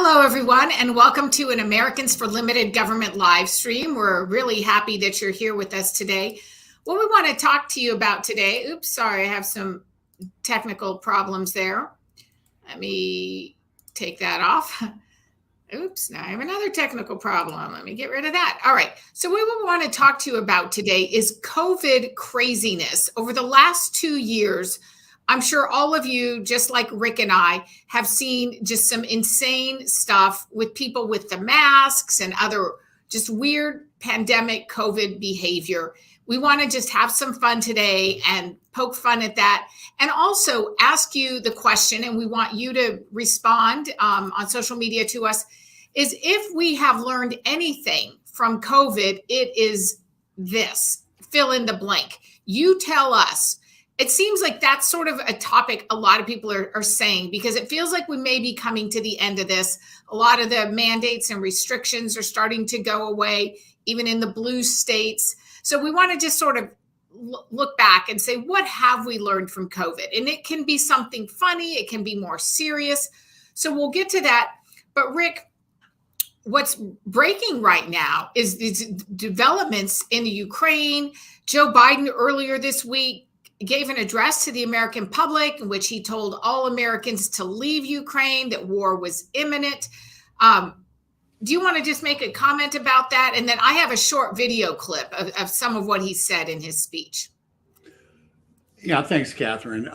Hello, everyone, and welcome to an Americans for Limited Government live stream. We're really happy that you're here with us today. What we want to talk to you about today, oops, sorry, I have some technical problems there. Let me take that off. Oops, now I have another technical problem. Let me get rid of that. All right, so what we want to talk to you about today is COVID craziness. Over the last 2 years, I'm sure all of you, just like Rick and I, have seen just some insane stuff with people with the masks and other just weird pandemic COVID behavior. We want to just have some fun today and poke fun at that, and also ask you the question, and we want you to respond on social media to us, is if we have learned anything from COVID, it is this, fill in the blank. You tell us. It seems like that's sort of a topic a lot of people are saying, because it feels like we may be coming to the end of this. A lot of the mandates and restrictions are starting to go away, even in the blue states. So we want to just sort of look back and say, what have we learned from COVID? And it can be something funny. It can be more serious. So we'll get to that. But Rick, what's breaking right now is these developments in the Ukraine. Joe Biden earlier this week gave an address to the American public in which he told all Americans to leave Ukraine, that war was imminent. Do you want to just make a comment about that? And then I have a short video clip of some of what he said in his speech. Yeah, thanks, Catherine.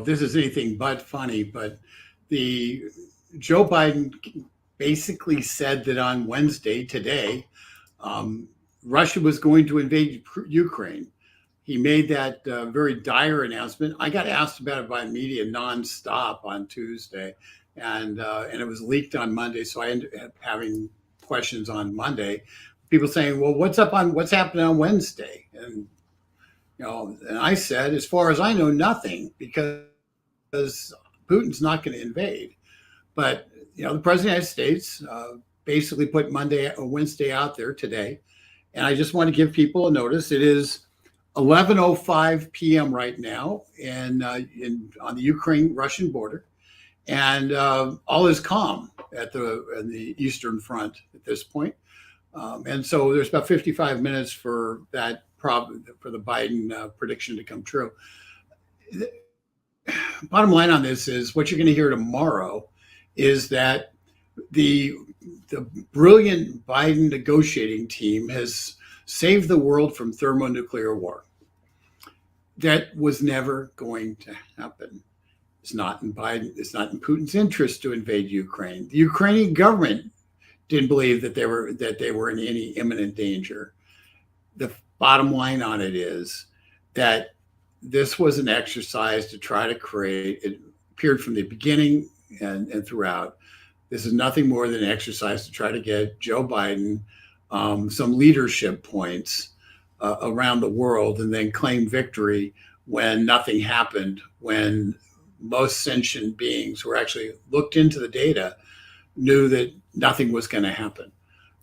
This is anything but funny, but Joe Biden basically said that on Wednesday, today, Russia was going to invade Ukraine. He made that very dire announcement. I got asked about it by media nonstop on Tuesday, and it was leaked on Monday. So I ended up having questions on Monday. People saying, "Well, what's happening on Wednesday?" And and I said, as far as I know, nothing, because Putin's not going to invade. But the President of the United States basically put Wednesday out there today, and I just want to give people a notice. It is 11:05 p.m. right now, and on the Ukraine-Russian border, and all is calm in the Eastern Front at this point. And so there's about 55 minutes for the Biden prediction to come true. The bottom line on this is what you're going to hear tomorrow is that the brilliant Biden negotiating team has saved the world from thermonuclear war. That was never going to happen. It's not in Putin's interest to invade Ukraine. The Ukrainian government didn't believe that they were in any imminent danger. The bottom line on it is that this was an exercise to try to create, it appeared from the beginning and throughout, this is nothing more than an exercise to try to get Joe Biden some leadership points around the world, and then claim victory when nothing happened, when most sentient beings who actually looked into the data knew that nothing was going to happen.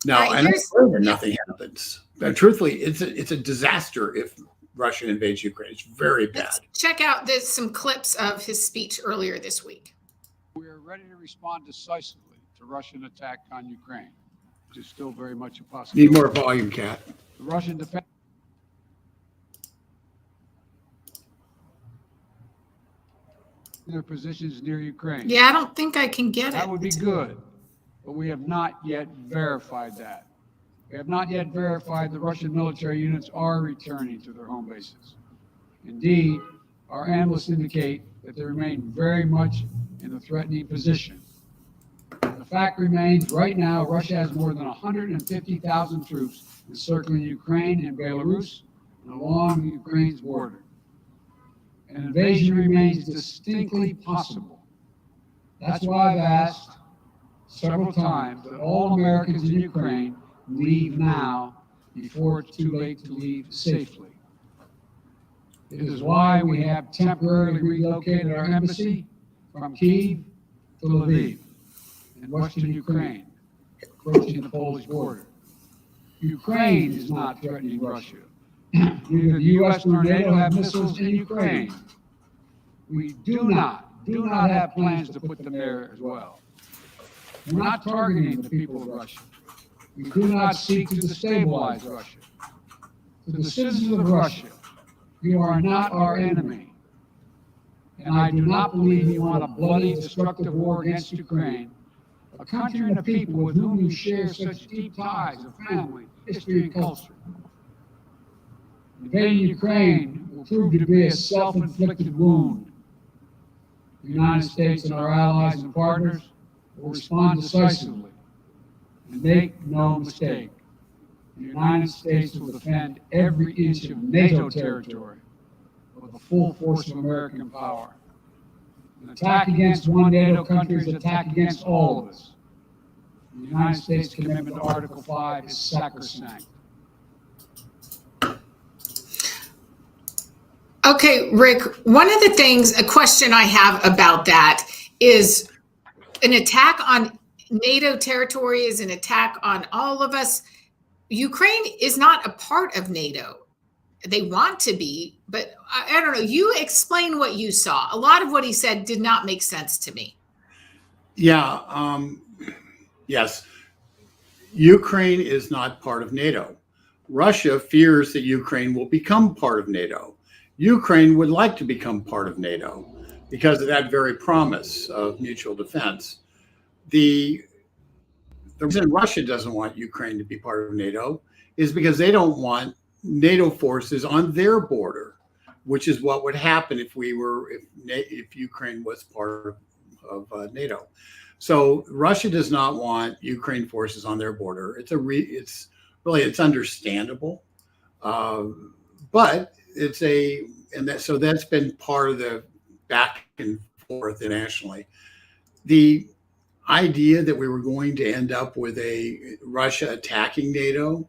Now, I know that nothing happens. But truthfully, it's a disaster if Russia invades Ukraine. It's very bad. Let's check out some clips of his speech earlier this week. We are ready to respond decisively to Russian attack on Ukraine, which is still very much a possibility. Need more volume, Kat. The Russian defense their positions near Ukraine. Yeah, I don't think I can get it. That would be good, but we have not yet verified that. We have not yet verified the Russian military units are returning to their home bases. Indeed, our analysts indicate that they remain very much in a threatening position. The fact remains, right now, Russia has more than 150,000 troops encircling Ukraine and Belarus and along Ukraine's border. An invasion remains distinctly possible. That's why I've asked several times that all Americans in Ukraine leave now before it's too late to leave safely. It is why we have temporarily relocated our embassy from Kyiv to Lviv in western Ukraine, approaching the Polish border. Ukraine is not threatening Russia. Neither the U.S. nor NATO have missiles in Ukraine. We do not have plans to put them there as well. We're not targeting the people of Russia. We do not seek to destabilize Russia. To the citizens of Russia, you are not our enemy. And I do not believe you want a bloody, destructive war against Ukraine, a country and a people with whom you share such deep ties of family, history, and culture. Invading Ukraine will prove to be a self-inflicted wound. The United States and our allies and partners will respond decisively. And make no mistake, the United States will defend every inch of NATO territory with the full force of American power. An attack against one NATO country is an attack against all of us. The United States' commitment to Article 5 is sacrosanct. Okay, Rick, one of the things, a question I have about that is an attack on NATO territory is an attack on all of us. Ukraine is not a part of NATO. They want to be, but I don't know. You explain what you saw. A lot of what he said did not make sense to me. Yeah. Yes. Ukraine is not part of NATO. Russia fears that Ukraine will become part of NATO. Ukraine would like to become part of NATO because of that very promise of mutual defense. The reason Russia doesn't want Ukraine to be part of NATO is because they don't want NATO forces on their border, which is what would happen if Ukraine was part of NATO. So Russia does not want Ukraine forces on their border. It's understandable, but so that's been part of the back and forth internationally. The idea that we were going to end up with a Russia attacking NATO,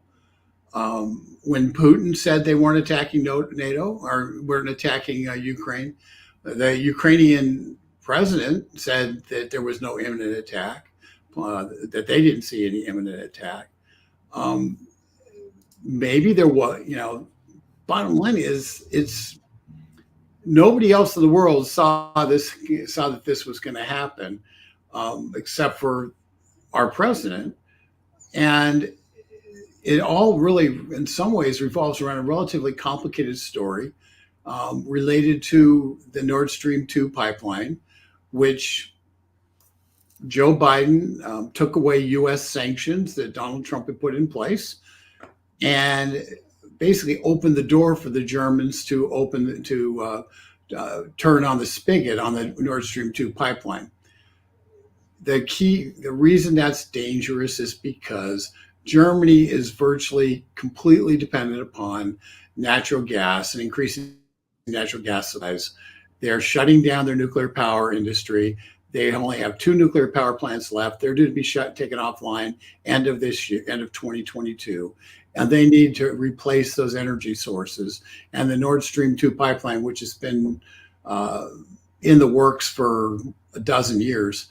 when Putin said they weren't attacking NATO or weren't attacking Ukraine, the Ukrainian president said that there was no imminent attack, that they didn't see any imminent attack. Maybe there was, bottom line is it's nobody else in the world saw that this was going to happen, except for our president. And it all really, in some ways, revolves around a relatively complicated story related to the Nord Stream 2 pipeline, which Joe Biden took away U.S. sanctions that Donald Trump had put in place and basically opened the door for the Germans to turn on the spigot on the Nord Stream 2 pipeline. The reason that's dangerous is because Germany is virtually completely dependent upon natural gas and increasing natural gas supplies. They're shutting down their nuclear power industry. They only have 2 nuclear power plants left. They're due to be taken offline end of this year, end of 2022. And they need to replace those energy sources. And the Nord Stream 2 pipeline, which has been in the works for a dozen years,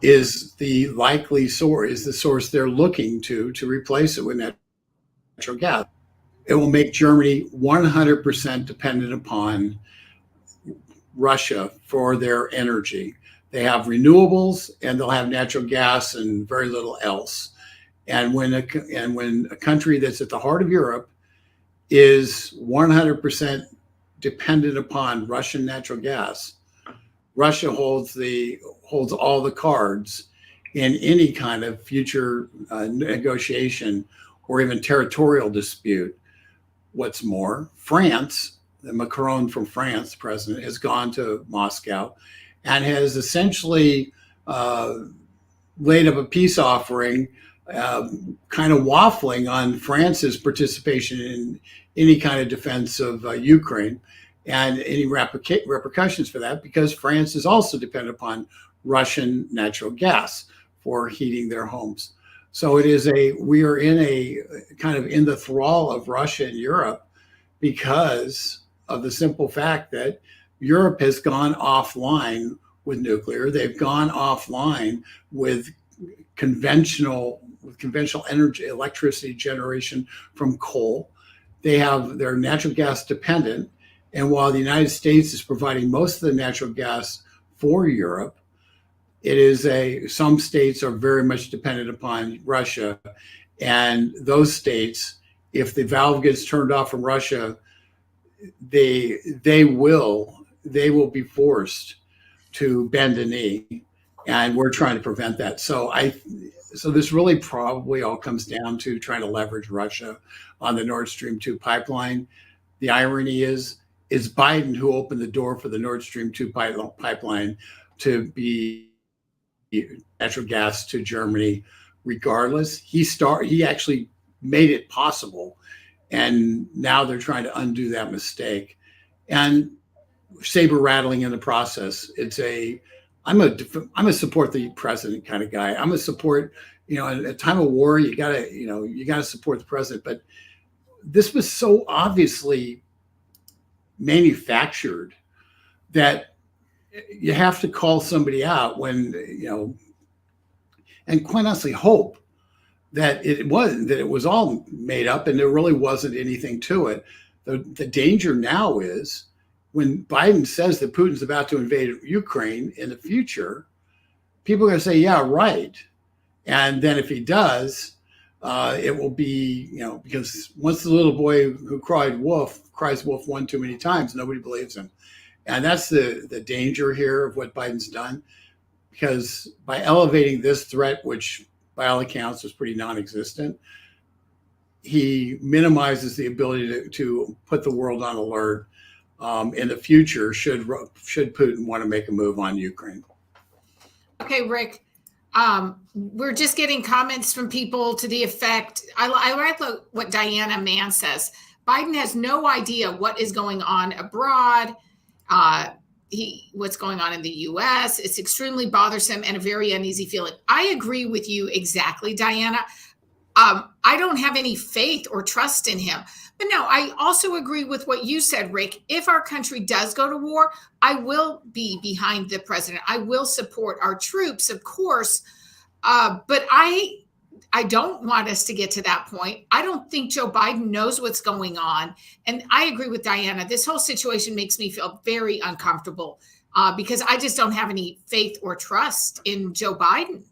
is the likely source, is the source they're looking to replace it with natural gas. It will make Germany 100% dependent upon Russia for their energy. They have renewables and they'll have natural gas and very little else. And when a country that's at the heart of Europe is 100% dependent upon Russian natural gas, Russia holds all the cards in any kind of future negotiation or even territorial dispute. What's more, France, Macron from France, the president, has gone to Moscow and has essentially laid up a peace offering, kind of waffling on France's participation in any kind of defense of Ukraine and any repercussions for that, because France is also dependent upon Russian natural gas for heating their homes. So we are in a kind of in the thrall of Russia and Europe because of the simple fact that Europe has gone offline with nuclear. They've gone offline with conventional energy, electricity generation from coal. They're natural gas dependent. And while the United States is providing most of the natural gas for Europe, some states are very much dependent upon Russia, and those states, if the valve gets turned off from Russia, they will be forced to bend a knee, and we're trying to prevent that. So this really probably all comes down to trying to leverage Russia on the Nord Stream 2 pipeline. The irony is it's Biden who opened the door for the Nord Stream 2 pipeline to be natural gas to Germany. Regardless, he actually made it possible, and now they're trying to undo that mistake and saber rattling in the process. I'm a support the president kind of guy. I'm a support, in a time of war, you gotta support the president. But this was so obviously manufactured that you have to call somebody out when, and quite honestly hope that it was all made up and there really wasn't anything to it. The danger now is when Biden says that Putin's about to invade Ukraine in the future, people are going to say, yeah, right. And then if he does, it will be, because once the little boy who cries wolf one too many times, nobody believes him. And that's the danger here of what Biden's done, because by elevating this threat, which by all accounts was pretty non-existent, he minimizes the ability to put the world on alert in the future should Putin want to make a move on Ukraine. Okay, Rick, we're just getting comments from people to the effect, I like what Diana Mann says. Biden has no idea what is going on abroad, what's going on in the US. It's extremely bothersome and a very uneasy feeling. I agree with you exactly, Diana. I don't have any faith or trust in him. But no, I also agree with what you said, Rick. If our country does go to war, I will be behind the president. I will support our troops, of course. But I don't want us to get to that point. I don't think Joe Biden knows what's going on. And I agree with Diana. This whole situation makes me feel very uncomfortable because I just don't have any faith or trust in Joe Biden.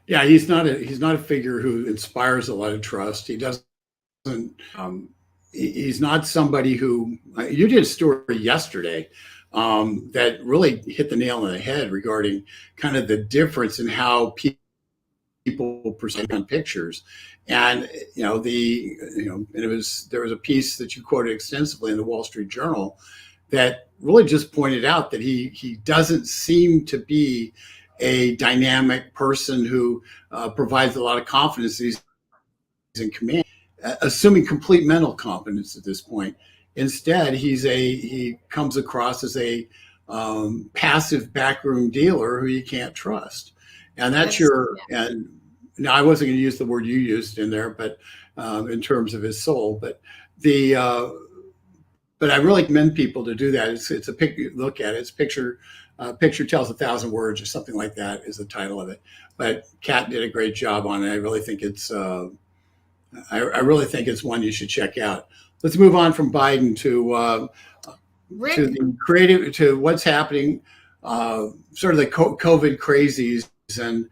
Yeah, he's not a figure who inspires a lot of trust. He doesn't. He's not somebody who. You did a story yesterday that really hit the nail on the head regarding kind of the difference in how people present on pictures, and there was a piece that you quoted extensively in the Wall Street Journal that really just pointed out that he doesn't seem to be a dynamic person who provides a lot of confidence that he's in command, assuming complete mental competence at this point. Instead, he comes across as a passive backroom dealer who you can't trust. And and now I wasn't going to use the word you used in there, but in terms of his soul, but I really commend people to do that. It's a picture, look at it. It's picture tells 1,000 words or something like that is the title of it. But Kat did a great job on it. I really think it's one you should check out. Let's move on from Biden to the creative, to what's happening, sort of the COVID crazies and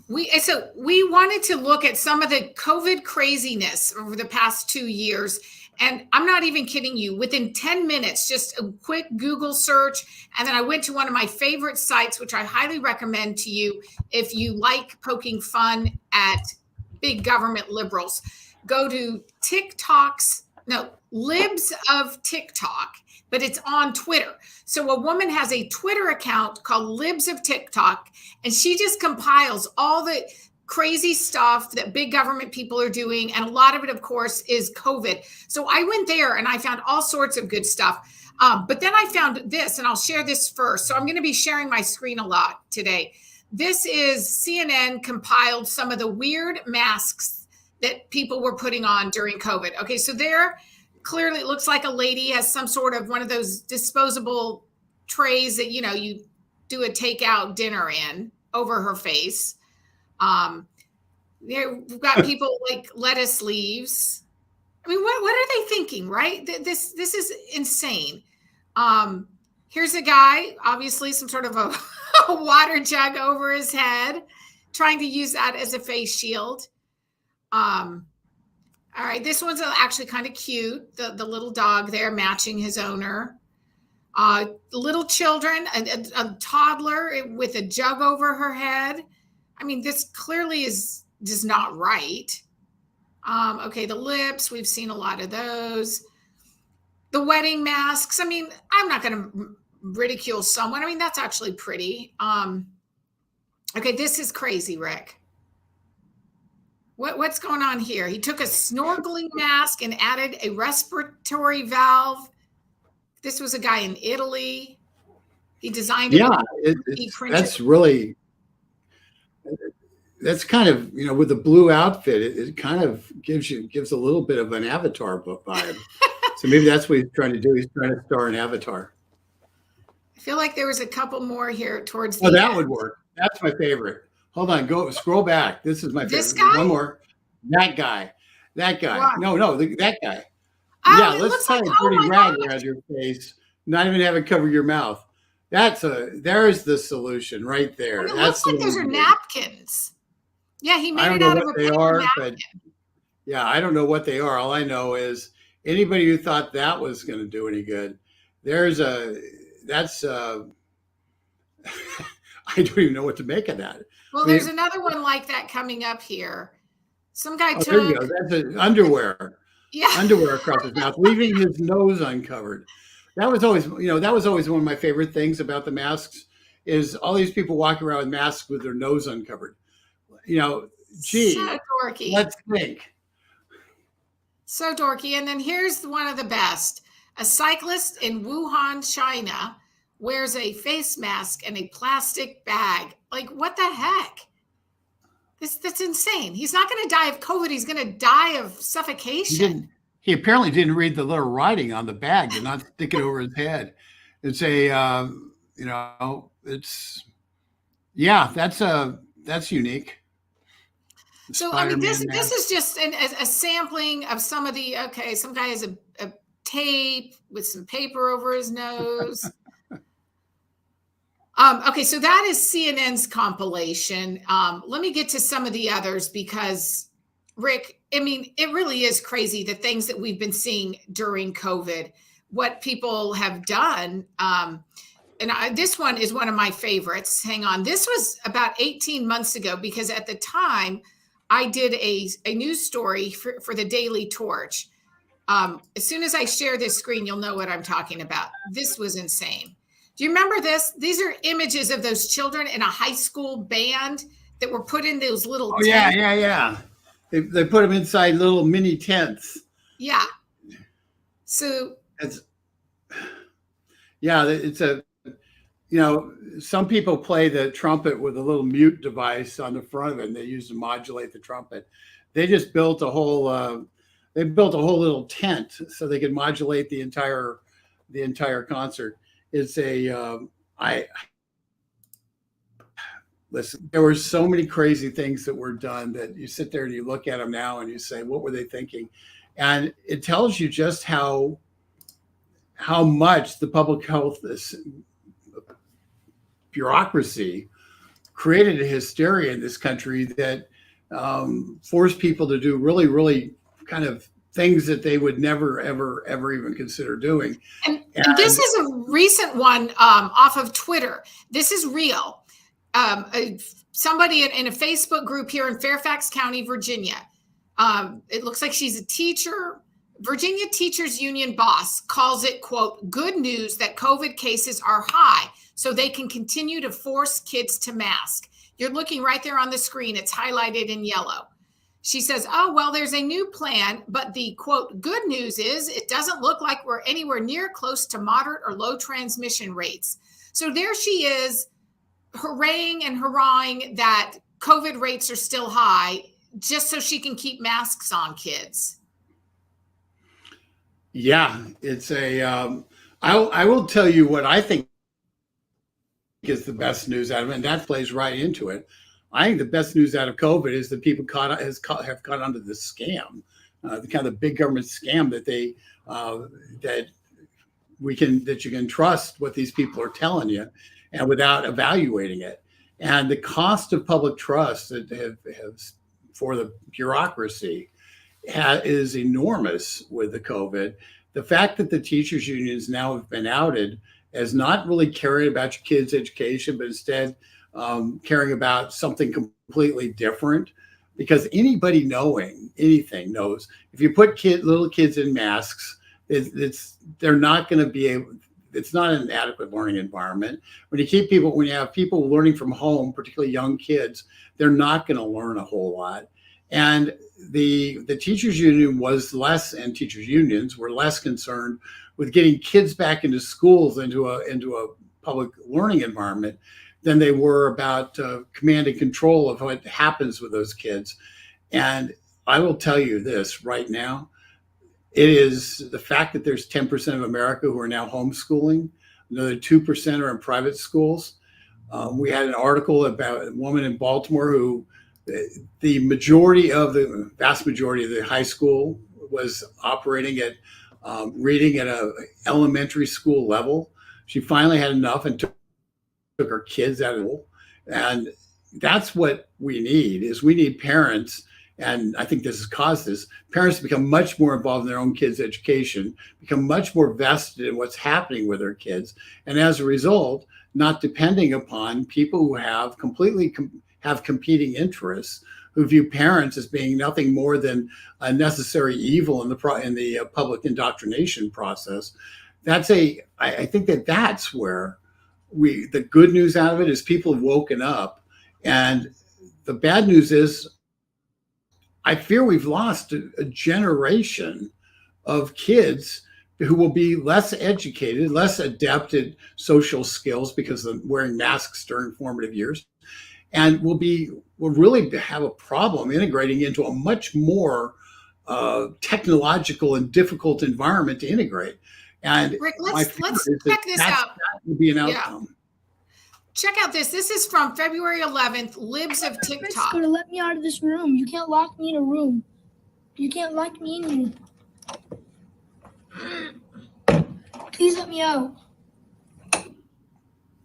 we wanted to look at some of the COVID craziness over the past 2 years. And I'm not even kidding you. Within 10 minutes, just a quick Google search. And then I went to one of my favorite sites, which I highly recommend to you if you like poking fun at big government liberals. Go to Libs of TikTok, but it's on Twitter. So a woman has a Twitter account called Libs of TikTok, and she just compiles all the crazy stuff that big government people are doing. And a lot of it, of course, is COVID. So I went there and I found all sorts of good stuff. But then I found this, and I'll share this first. So I'm going to be sharing my screen a lot today. This is CNN compiled some of the weird masks that people were putting on during COVID. Okay, so there clearly it looks like a lady has some sort of one of those disposable trays that, you do a takeout dinner in over her face. We've got people like lettuce leaves. I mean, what are they thinking, right? This is insane. Here's a guy, obviously some sort of a, a water jug over his head, trying to use that as a face shield. All right, this one's actually kind of cute. The little dog there matching his owner. Little children, a toddler with a jug over her head. I mean, this clearly is just not right. Okay, the lips, we've seen a lot of those. The wedding masks. I mean, I'm not going to ridicule someone. I mean, that's actually pretty. Okay, this is crazy, Rick. What's going on here? He took a snorkeling mask and added a respiratory valve. This was a guy in Italy. He designed it. Yeah, that's kind of, with the blue outfit, it kind of gives a little bit of an Avatar vibe. So maybe that's what he's trying to do. He's trying to star an Avatar. I feel like there was a couple more here towards the Oh, that end. would work. That's my favorite. Hold on, scroll back. This is my favorite. This guy? One more. That guy. Wow. No, that guy. Oh, Yeah, it let's looks tie like- a dirty oh my rag gosh. around your face, not even have it cover your mouth. There's the solution right there. And it That's looks like the those are one. napkins. Yeah, he I made don't it know out of a what they paper are, napkin. but yeah, I don't know what they are. All I know is anybody who thought that was going to do any good, I don't even know what to make of that. Well, I mean- there's another one like that coming up here. Some guy Oh, there you took, go. That's underwear. yeah, Underwear across his mouth, leaving his nose uncovered. That was always one of my favorite things about the masks is all these people walking around with masks with their nose uncovered. Gee, so dorky. let's think. So dorky. And then here's one of the best. A cyclist in Wuhan, China, wears a face mask and a plastic bag. Like, what the heck? That's insane. He's not going to die of COVID. He's going to die of suffocation. He apparently didn't read the little writing on the bag to not stick it over his head and say, that's unique. So, I mean, this Spider-Man mask. is just a sampling of some of the, okay, some guy has a tape with some paper over his nose. Okay, so that is CNN's compilation. Let me get to some of the others because, Rick, I mean, it really is crazy the things that we've been seeing during COVID, what people have done. This one is one of my favorites. Hang on. This was about 18 months ago because at the time I did a news story for the Daily Torch. As soon as I share this screen, you'll know what I'm talking about. This was insane. Do you remember this? These are images of those children in a high school band that were put in those little tents. Yeah. They put them inside little mini tents. Yeah. So It's some people play the trumpet with a little mute device on the front of it, and they use to modulate the trumpet. They just built a whole little tent so they could modulate the entire concert. It's listen, there were so many crazy things that were done that you sit there and you look at them now and you say, what were they thinking? And it tells you just how much the public health bureaucracy created a hysteria in this country that forced people to do really, really kind of things that they would never, ever even consider doing. And this is a recent one off of Twitter. This is real. Somebody in a Facebook group here in Fairfax County, Virginia. It looks like she's a teacher. Virginia Teachers Union boss calls it, quote, good news that COVID cases are high so they can continue to force kids to mask. You're looking right there on the screen. It's highlighted in yellow. She says, oh, well, there's a new plan, but the, quote, good news is it doesn't look like we're anywhere near close to moderate or low transmission rates. So there she is, hurraying and hurrahing that COVID rates are still high just so she can keep masks on kids. Yeah, it's I will tell you what I think is the best news out of it, and that plays right into it. I think the best news out of COVID is that people have caught onto the scam, the kind of big government scam that that you can trust what these people are telling you, and without evaluating it. And the cost of public trust that has for the bureaucracy is enormous with the COVID. The fact that the teachers unions now have been outed as not really caring about your kids' education, but instead caring about something completely different. Because anybody knowing anything knows if you put little kids in masks, they're not going to be able. It's not an adequate learning environment. When you have people learning from home, particularly young kids, they're not going to learn a whole lot. And the teachers union and teachers unions were less concerned with getting kids back into schools, into a public learning environment, than they were about command and control of what happens with those kids. And I will tell you this right now, it is the fact that there's 10% of America who are now homeschooling, another 2% are in private schools. We had an article about a woman in Baltimore who the vast majority of the high school was operating at reading at a elementary school level. She finally had enough and took her kids out of school. And that's what we need parents, and I think this has caused this, parents to become much more involved in their own kids' education, become much more vested in what's happening with their kids. And as a result, not depending upon people who have competing interests, who view parents as being nothing more than a necessary evil in the public indoctrination process. I think that's where the good news out of it is people have woken up. And the bad news is I fear we've lost a generation of kids who will be less educated, less adept at social skills because of wearing masks during formative years, and will really have a problem integrating into a much more technological and difficult environment to integrate. And Rick, let's check this out. That would be an outcome. Yeah. Check out this. This is from February 11th, Libs of TikTok. Gonna let me out of this room. You can't lock me in a room. You can't lock me in here. Please let me out.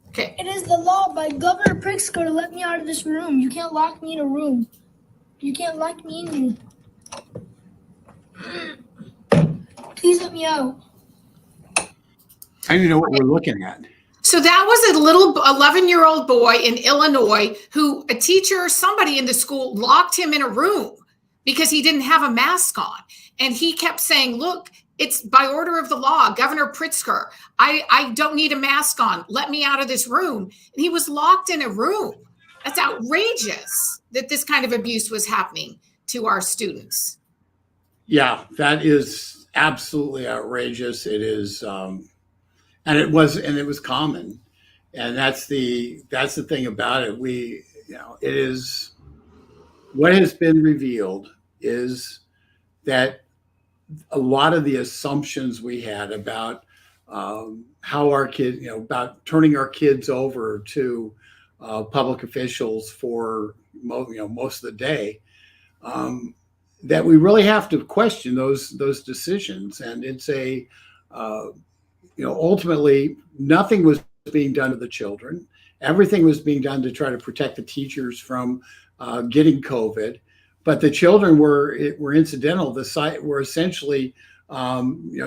Okay. It is the law by Governor Pritzker to let me out of this room. You can't lock me in a room. You can't lock me in here. Please let me out. I don't even know what we're looking at. So that was a little 11-year-old boy in Illinois who a teacher, somebody in the school locked him in a room because he didn't have a mask on. And he kept saying, look, it's by order of the law, Governor Pritzker. I don't need a mask on. Let me out of this room. And he was locked in a room. That's outrageous that this kind of abuse was happening to our students. Yeah, that is absolutely outrageous. It is, and it was common, and that's the thing about it. It is what has been revealed is that a lot of the assumptions we had about how our kids, about turning our kids over to public officials for most of the day, that we really have to question those decisions. And it's ultimately nothing was being done to the children. Everything was being done to try to protect the teachers from getting COVID. But the children were incidental. The site were essentially,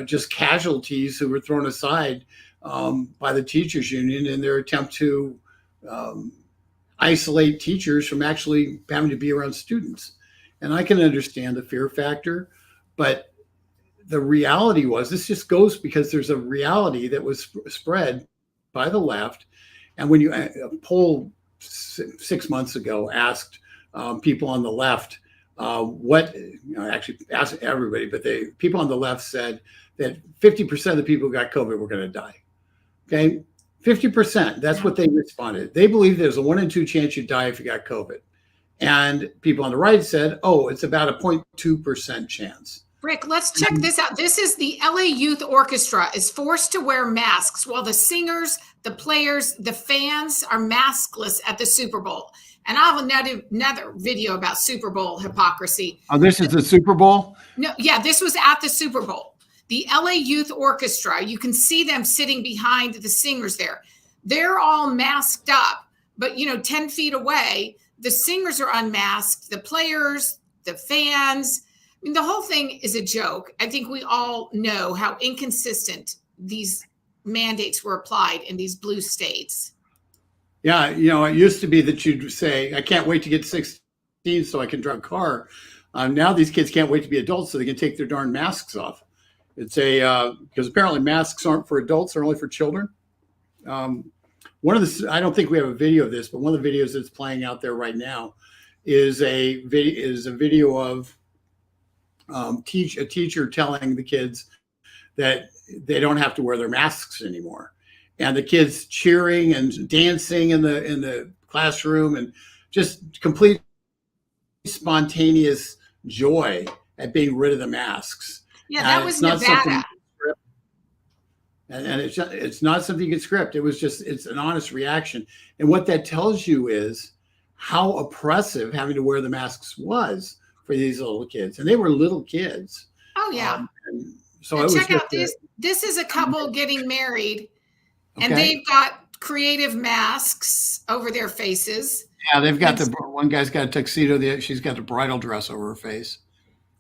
just casualties who were thrown aside by the teachers union in their attempt to isolate teachers from actually having to be around students. And I can understand the fear factor, but the reality was, this just goes because there's a reality that was spread by the left. And when a poll 6 months ago asked people on the left, actually asked everybody, but people on the left said that 50% of the people who got COVID were going to die. Okay, 50%. That's what they responded. They believe there's a 1 in 2 chance you die if you got COVID. And people on the right said, oh, it's about a 0.2% chance. Rick, let's check this out. This is the LA Youth Orchestra is forced to wear masks while the singers, the players, the fans are maskless at the Super Bowl. And I have another video about Super Bowl hypocrisy. Oh, this is the Super Bowl? No, yeah, this was at the Super Bowl. The LA Youth Orchestra, you can see them sitting behind the singers there. They're all masked up, but 10 feet away, the singers are unmasked, the players, the fans. I mean, the whole thing is a joke. I think we all know how inconsistent these mandates were applied in these blue states. Yeah, it used to be that you'd say, I can't wait to get 16 so I can drive a car. Now these kids can't wait to be adults so they can take their darn masks off. It's because apparently masks aren't for adults, they're only for children. One of the, I don't think we have a video of this, but one of the videos that's playing out there right now is a video of a teacher telling the kids that they don't have to wear their masks anymore. And the kids cheering and dancing in the classroom and just complete spontaneous joy at being rid of the masks. Yeah, that was Nevada. And it's not something you can script. It's an honest reaction. And what that tells you is how oppressive having to wear the masks was for these little kids. And they were little kids. Oh, yeah. So and check out this. This is a couple getting married, and they've got creative masks over their faces. Yeah, they've got one guy's got a tuxedo. She's got a bridal dress over her face.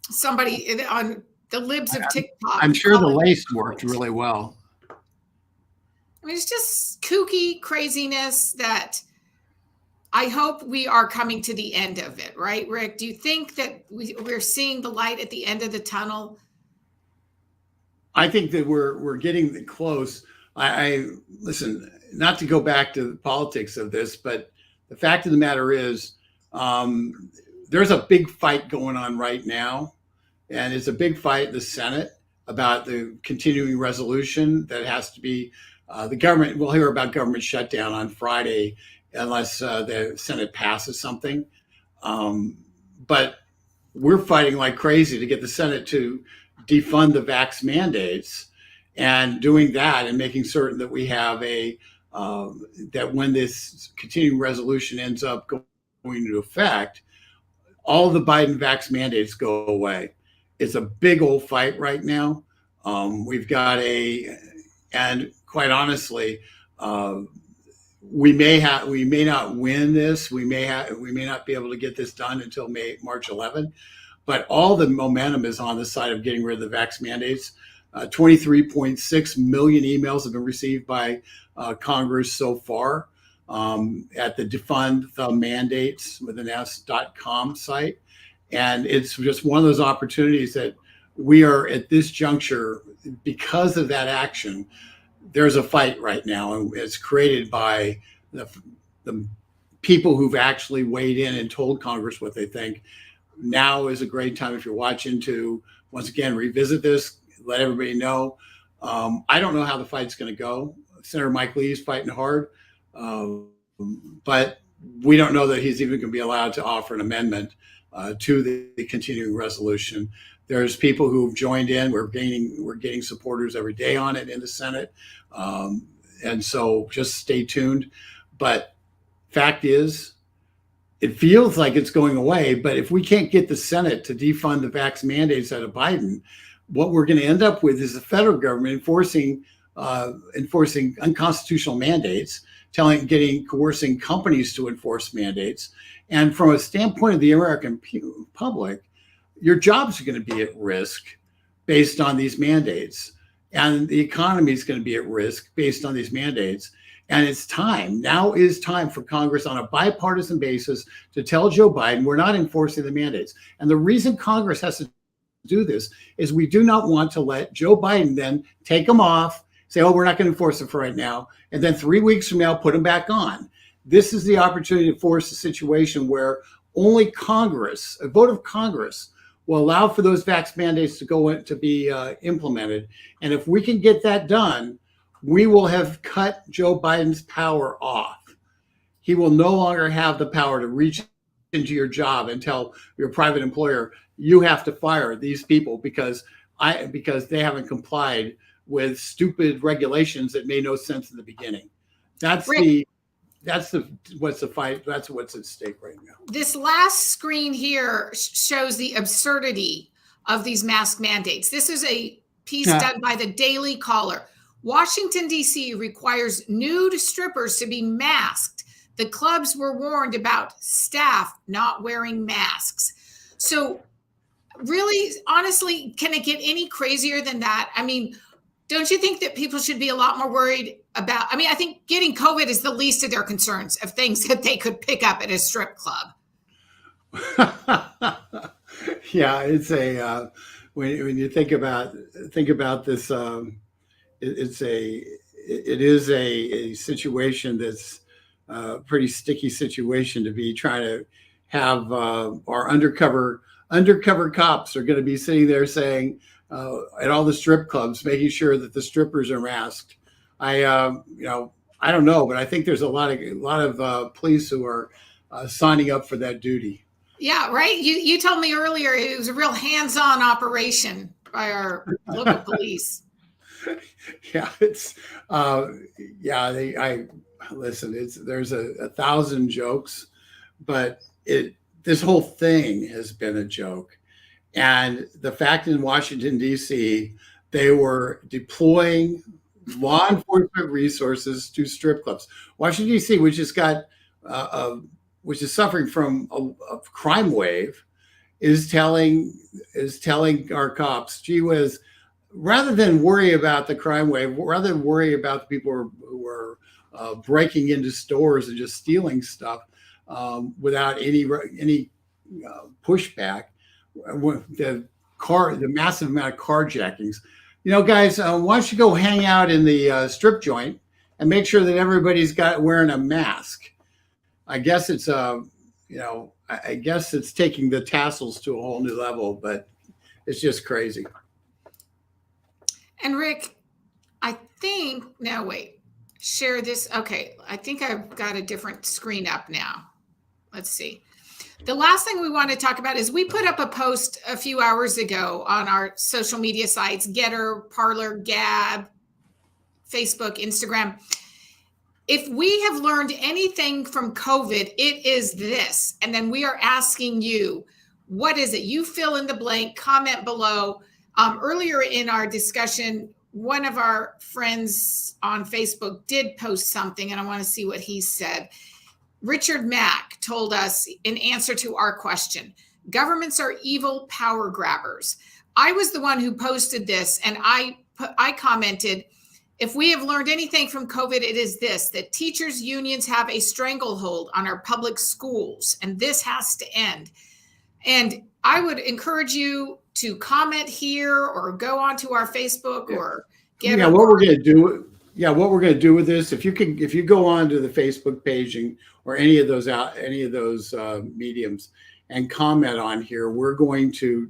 Somebody on the libs of TikTok. I'm sure the lace worked really well. I mean, it's just kooky craziness that I hope we are coming to the end of it, right, Rick? Do you think that we're seeing the light at the end of the tunnel? I think that we're getting close. I listen, not to go back to the politics of this, but the fact of the matter is there's a big fight going on right now, and it's a big fight in the Senate about the continuing resolution that has to be the government. We'll hear about government shutdown on Friday unless the Senate passes something. But we're fighting like crazy to get the Senate to defund the vax mandates, and doing that and making certain that we have that when this continuing resolution ends up going into effect, all the Biden vax mandates go away. It's a big old fight right now. We've got and quite honestly, we may not win this. We may not be able to get this done until March 11. But all the momentum is on the side of getting rid of the vax mandates. 23.6 million emails have been received by Congress so far at the defund the mandates with an s.com site. And it's just one of those opportunities that we are at this juncture, because of that action, there's a fight right now. And it's created by the people who've actually weighed in and told Congress what they think. Now is a great time, if you're watching, to once again revisit this, let everybody know. I don't know how the fight's going to go. Senator Mike Lee is fighting hard, but we don't know that he's even going to be allowed to offer an amendment to the continuing resolution. There's people who've joined in. We're getting supporters every day on it in the Senate, and so just stay tuned. But fact is, it feels like it's going away, but if we can't get the Senate to defund the vax mandates out of Biden, what we're going to end up with is the federal government enforcing unconstitutional mandates, coercing companies to enforce mandates. And from a standpoint of the American public, your jobs are going to be at risk based on these mandates, and the economy is going to be at risk based on these mandates. And it's time. Now is time for Congress on a bipartisan basis to tell Joe Biden we're not enforcing the mandates. And the reason Congress has to do this is we do not want to let Joe Biden then take them off, say, oh, we're not going to enforce them for right now, and then 3 weeks from now put them back on. This is the opportunity to force a situation where only Congress, a vote of Congress, will allow for those vax mandates to go in, to be implemented. And if we can get that done, we will have cut Joe Biden's power off. He will no longer have the power to reach into your job and tell your private employer, you have to fire these people because they haven't complied with stupid regulations that made no sense in the beginning. That's what's the fight. That's what's at stake right now. This last screen here shows the absurdity of these mask mandates. This is a piece done by the Daily Caller. Washington, D.C. requires nude strippers to be masked. The clubs were warned about staff not wearing masks. So really, honestly, can it get any crazier than that? I mean, don't you think that people should be a lot more worried about, I think getting COVID is the least of their concerns of things that they could pick up at a strip club. Yeah, it's a, when you think about this, it is a situation that's a pretty sticky situation to be trying to have our undercover cops are going to be sitting there saying at all the strip clubs, making sure that the strippers are masked. I don't know, but I think there's a lot of police who are signing up for that duty. Yeah, right. You told me earlier it was a real hands-on operation by our local police. Yeah, it's listen. There's 1,000 jokes, but this whole thing has been a joke. And the fact in Washington, D.C., they were deploying law enforcement resources to strip clubs. Washington, D.C., which has got which is suffering from a crime wave, is telling our cops, gee whiz, rather than worry about the crime wave, rather than worry about the people who are breaking into stores and just stealing stuff without any pushback, the massive amount of carjackings. Guys, why don't you go hang out in the strip joint and make sure that everybody's wearing a mask? I guess it's I guess it's taking the tassels to a whole new level, but it's just crazy. And Rick, share this. Okay, I think I've got a different screen up now. Let's see. The last thing we want to talk about is we put up a post a few hours ago on our social media sites, Getter, Parler, Gab, Facebook, Instagram. If we have learned anything from COVID, it is this. And then we are asking you, what is it? You fill in the blank, comment below. Earlier in our discussion, one of our friends on Facebook did post something, and I want to see what he said. Richard Mack told us in answer to our question, governments are evil power grabbers. I was the one who posted this, and I commented, if we have learned anything from COVID, it is this, that teachers' unions have a stranglehold on our public schools, and this has to end. And I would encourage you to comment here or go onto our Facebook or get what we're going to do with this, if you go onto the Facebook page or any of those mediums and comment on here, we're going to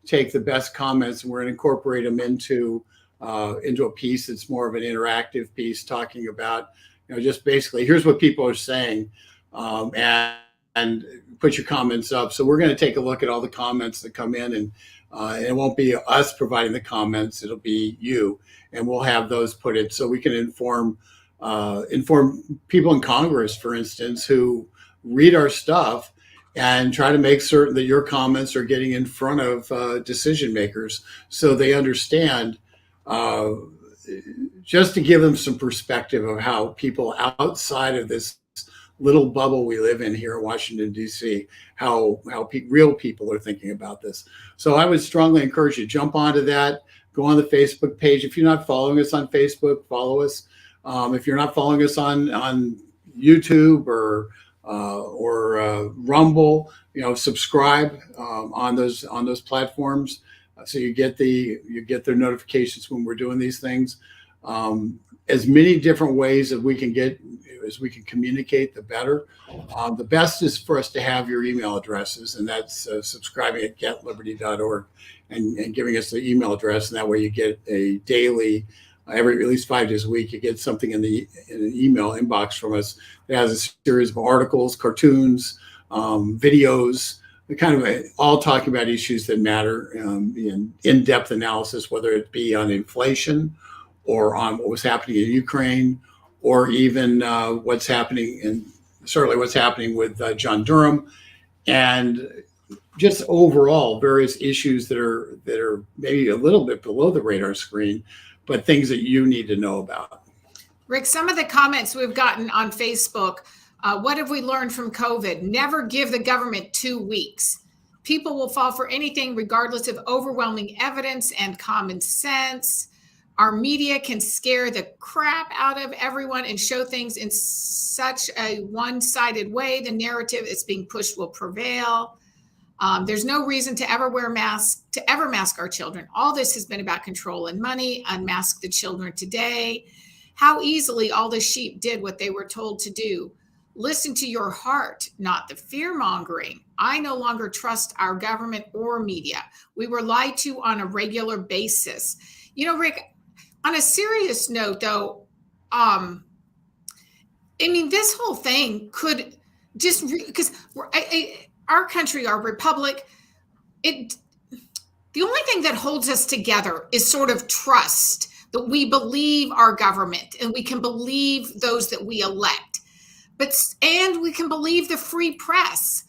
take the best comments and we're going to incorporate them into a piece that's more of an interactive piece talking about, just basically here's what people are saying, and put your comments up. So we're going to take a look at all the comments that come in, and it won't be us providing the comments, it'll be you, and we'll have those put in so we can inform people in Congress, for instance, who read our stuff and try to make certain that your comments are getting in front of decision makers so they understand, just to give them some perspective of how people outside of this little bubble we live in here in Washington, D.C., how real people are thinking about this. So I would strongly encourage you to jump onto that, go on the Facebook page. If you're not following us on Facebook, follow us. If you're not following us on YouTube or Rumble, subscribe on those platforms. So you get their notifications when we're doing these things. As many different ways that we can communicate, the better. The best is for us to have your email addresses, and that's subscribing at getliberty.org and giving us the email address, and that way you get a daily, at least 5 days a week, you get something in an email inbox from us that has a series of articles, cartoons, videos, kind of all talking about issues that matter, in-depth analysis, whether it be on inflation or on what was happening in Ukraine, or even what's happening with John Durham. And just overall various issues that are maybe a little bit below the radar screen, but things that you need to know about. Rick, some of the comments we've gotten on Facebook, what have we learned from COVID? Never give the government 2 weeks. People will fall for anything regardless of overwhelming evidence and common sense. Our media can scare the crap out of everyone and show things in such a one-sided way. The narrative that's being pushed will prevail. There's no reason to ever mask our children. All this has been about control and money. Unmask the children today. How easily all the sheep did what they were told to do. Listen to your heart, not the fear mongering. I no longer trust our government or media. We were lied to on a regular basis. You know, Rick, on a serious note, though, I mean, this whole thing could just because our country, our republic, the only thing that holds us together is sort of trust that we believe our government and we can believe those that we elect, and we can believe the free press.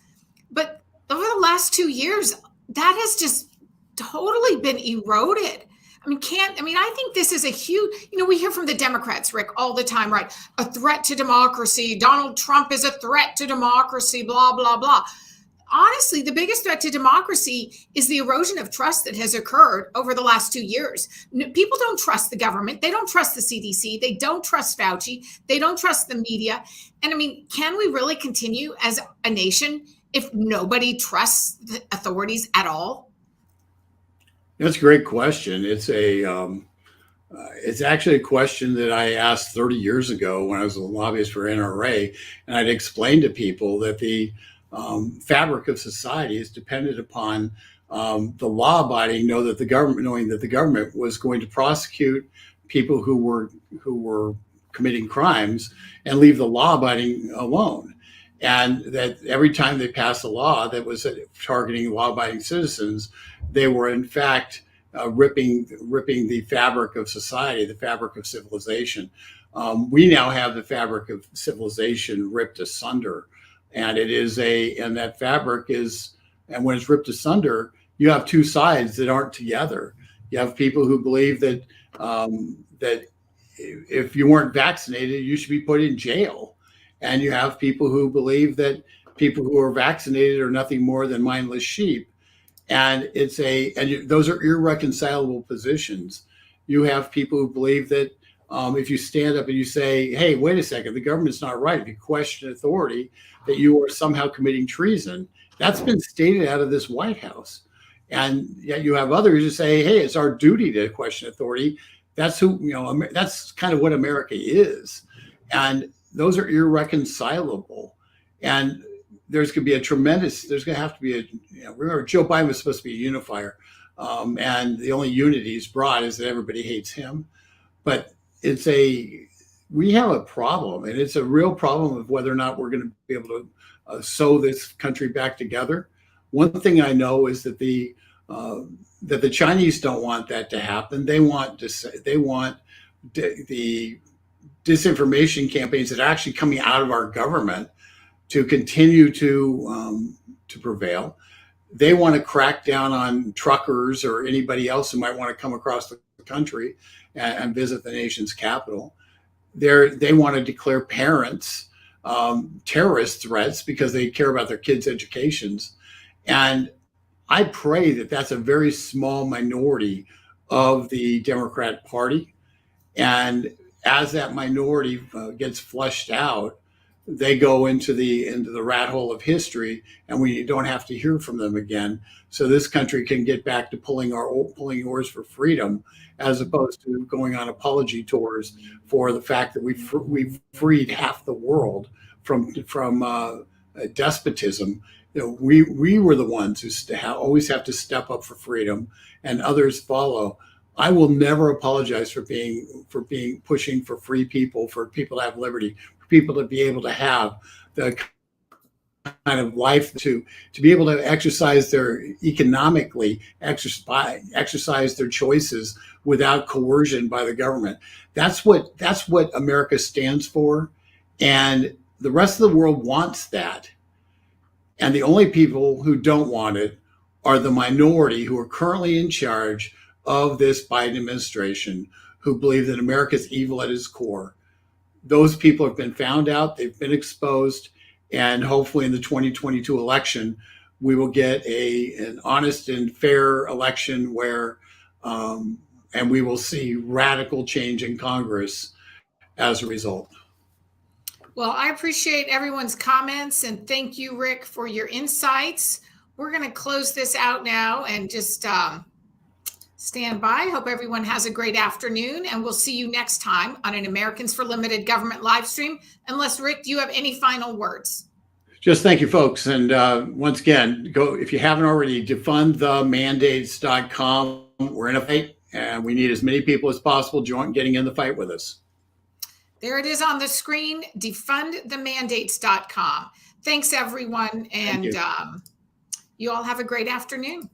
But over the last 2 years, that has just totally been eroded. I think this is a huge, we hear from the Democrats, Rick, all the time, right? A threat to democracy. Donald Trump is a threat to democracy, blah, blah, blah. Honestly, the biggest threat to democracy is the erosion of trust that has occurred over the last 2 years. People don't trust the government. They don't trust the CDC. They don't trust Fauci. They don't trust the media. And can we really continue as a nation if nobody trusts the authorities at all? That's a great question. It's actually a question that I asked 30 years ago when I was a lobbyist for NRA, and I'd explained to people that the fabric of society is dependent upon the law-abiding, knowing that the government was going to prosecute people who were committing crimes and leave the law-abiding alone. And that every time they passed a law that was targeting law-abiding citizens, they were in fact ripping the fabric of society, the fabric of civilization. We now have the fabric of civilization ripped asunder, and that fabric is, and when it's ripped asunder, you have two sides that aren't together. You have people who believe that that if you weren't vaccinated, you should be put in jail. And you have people who believe that people who are vaccinated are nothing more than mindless sheep. And those are irreconcilable positions. You have people who believe that if you stand up and you say, hey, wait a second, the government's not right, if you question authority, that you are somehow committing treason. That's been stated out of this White House. And yet you have others who say, hey, it's our duty to question authority. That's that's kind of what America is. And those are irreconcilable. And there's going to have to be remember, Joe Biden was supposed to be a unifier. And the only unity he's brought is that everybody hates him. But we have a problem, and it's a real problem of whether or not we're going to be able to sew this country back together. One thing I know is that the Chinese don't want that to happen. They want the disinformation campaigns that are actually coming out of our government to continue to prevail. They want to crack down on truckers or anybody else who might want to come across the country and visit the nation's capital. They want to declare parents terrorist threats because they care about their kids' educations. And I pray that that's a very small minority of the Democrat Party. And as that minority gets flushed out, they go into the rat hole of history, and we don't have to hear from them again. So this country can get back to pulling oars for freedom, as opposed to going on apology tours for the fact that we've freed half the world from despotism. We were the ones who always have to step up for freedom, and others follow. I will never apologize for pushing for free people, for people to have liberty, for people to be able to have the kind of life to be able to exercise exercise their choices without coercion by the government. That's what America stands for, and the rest of the world wants that. And the only people who don't want it are the minority who are currently in charge of this Biden administration, who believe that America is evil at its core. Those people have been found out, they've been exposed, and hopefully in the 2022 election, we will get an honest and fair election where, and we will see radical change in Congress as a result. Well, I appreciate everyone's comments, and thank you, Rick, for your insights. We're going to close this out now and just stand by. Hope everyone has a great afternoon, and we'll see you next time on an Americans for Limited Government live stream. Unless, Rick, do you have any final words? Just thank you, folks. And once again, go, if you haven't already, defundthemandates.com. We're in a fight, and we need as many people as possible getting in the fight with us. There it is on the screen, defundthemandates.com. Thanks, everyone. And you all have a great afternoon.